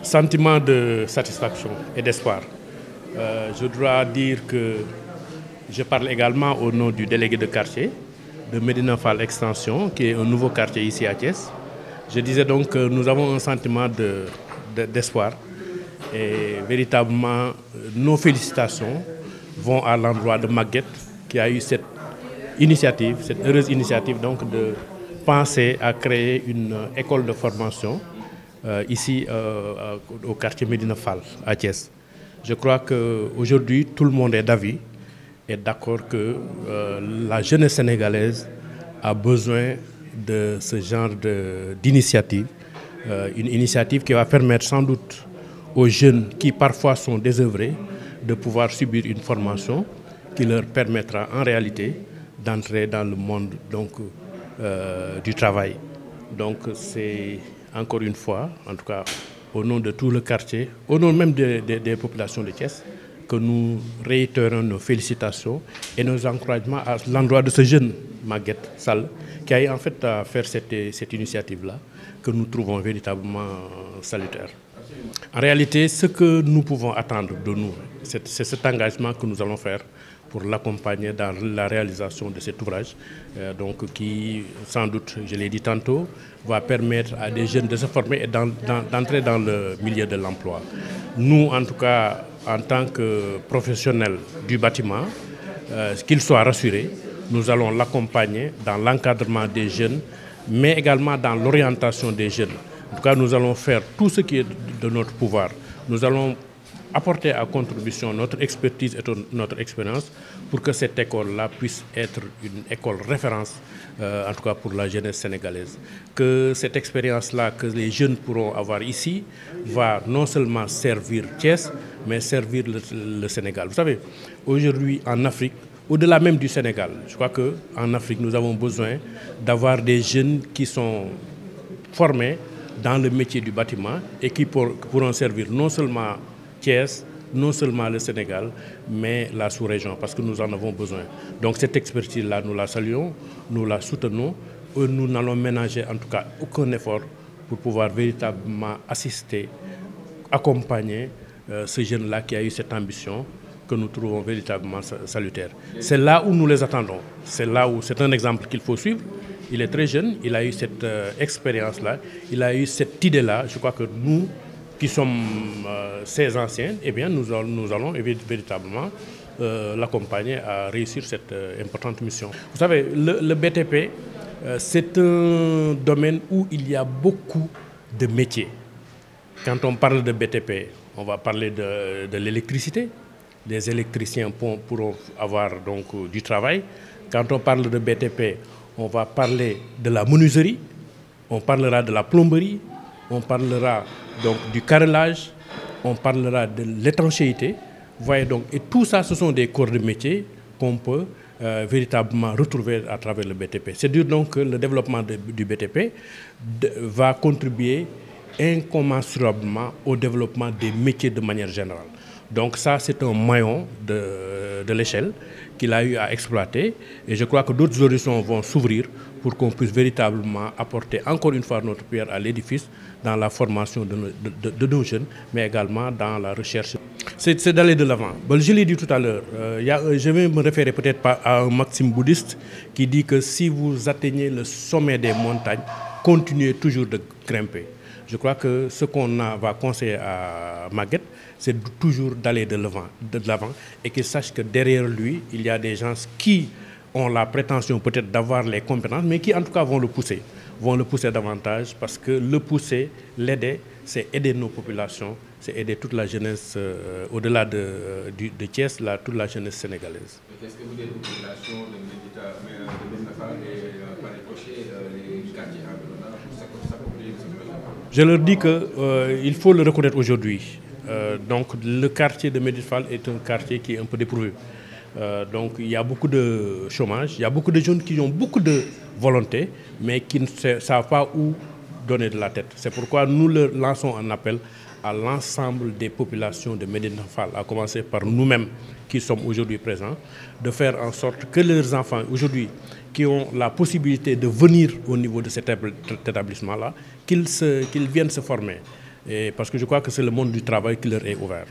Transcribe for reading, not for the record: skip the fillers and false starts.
Sentiment de satisfaction et d'espoir. Je dois dire que je parle également au nom du délégué de quartier de Médina Fall Extension, qui est un nouveau quartier ici à Thiès. Je disais donc que nous avons un sentiment d'espoir et véritablement nos félicitations vont à l'endroit de Maguette qui a eu cette initiative, cette heureuse initiative donc de penser à créer une école de formation ici au quartier Médina Fall à Thiès. Je crois qu'aujourd'hui tout le monde est d'avis et d'accord que la jeunesse sénégalaise a besoin de ce genre d'initiative, une initiative qui va permettre sans doute aux jeunes qui parfois sont désœuvrés de pouvoir subir une formation qui leur permettra en réalité d'entrer dans le monde donc, du travail. Donc c'est encore une fois, en tout cas au nom de tout le quartier, au nom même des populations de Thiès, que nous réitérons nos félicitations et nos encouragements à l'endroit de ce jeune Maguette Sall qui a eu en fait à faire cette initiative-là que nous trouvons véritablement salutaire. En réalité, ce que nous pouvons attendre de nous, c'est cet engagement que nous allons faire pour l'accompagner dans la réalisation de cet ouvrage, donc qui, sans doute, je l'ai dit tantôt, va permettre à des jeunes de se former et d'entrer dans le milieu de l'emploi. Nous, en tout cas, en tant que professionnels du bâtiment, qu'ils soient rassurés, nous allons l'accompagner dans l'encadrement des jeunes, mais également dans l'orientation des jeunes. En tout cas, nous allons faire tout ce qui est de notre pouvoir. Nous allons apporter à contribution notre expertise et notre expérience pour que cette école-là puisse être une école référence, en tout cas pour la jeunesse sénégalaise. Que cette expérience-là que les jeunes pourront avoir ici va non seulement servir Thiès, mais servir le Sénégal. Vous savez, aujourd'hui en Afrique, au-delà même du Sénégal, je crois qu'en Afrique, nous avons besoin d'avoir des jeunes qui sont formés dans le métier du bâtiment et qui pourront servir non seulement Thiès, non seulement le Sénégal, mais la sous-région, parce que nous en avons besoin. Donc cette expertise-là, nous la saluons, nous la soutenons, et nous n'allons ménager en tout cas aucun effort pour pouvoir véritablement assister, accompagner ce jeune-là qui a eu cette ambition que nous trouvons véritablement salutaire. C'est là où nous les attendons, c'est là où c'est un exemple qu'il faut suivre. Il est très jeune, il a eu cette expérience-là, il a eu cette idée-là. Je crois que nous, qui sommes ces anciens, eh bien, nous allons véritablement l'accompagner à réussir cette importante mission. Vous savez, le BTP, c'est un domaine où il y a beaucoup de métiers. Quand on parle de BTP, on va parler de l'électricité. Les électriciens pourront avoir donc du travail. Quand on parle de BTP, on va parler de la menuiserie, on parlera de la plomberie, on parlera donc du carrelage, on parlera de l'étanchéité. Vous voyez donc, et tout ça, ce sont des corps de métier qu'on peut véritablement retrouver à travers le BTP. C'est dire donc que le développement du BTP va contribuer incommensurablement au développement des métiers de manière générale. Donc ça, c'est un maillon de l'échelle qu'il a eu à exploiter. Et je crois que d'autres horizons vont s'ouvrir pour qu'on puisse véritablement apporter encore une fois notre pierre à l'édifice dans la formation de nos jeunes, mais également dans la recherche. C'est d'aller de l'avant. Bon, je l'ai dit tout à l'heure, je vais me référer peut-être à un maxime bouddhiste qui dit que si vous atteignez le sommet des montagnes, continuez toujours de grimper. Je crois que ce qu'on va conseiller à Maguette, c'est toujours d'aller de l'avant et qu'il sache que derrière lui, il y a des gens qui ont la prétention peut-être d'avoir les compétences, mais qui en tout cas vont le pousser davantage parce que le pousser, l'aider, c'est aider nos populations, c'est aider toute la jeunesse, au-delà de Thiès, toute la jeunesse sénégalaise. Qu'est-ce que vous dites aux populations de Médina Fall et par ricochet les quartiers environnants pour s'accomplir de ce projet? Je leur dis qu'il faut le reconnaître aujourd'hui. Donc le quartier de Médina Fall est un quartier qui est un peu dépourvu. Donc il y a beaucoup de chômage, il y a beaucoup de jeunes qui ont beaucoup de volonté, mais qui ne savent pas où donner de la tête. C'est pourquoi nous leur lançons un appel à l'ensemble des populations de Médina Fall, à commencer par nous-mêmes qui sommes aujourd'hui présents, de faire en sorte que leurs enfants aujourd'hui qui ont la possibilité de venir au niveau de cet établissement-là, qu'ils viennent se former. Et parce que je crois que c'est le monde du travail qui leur est ouvert.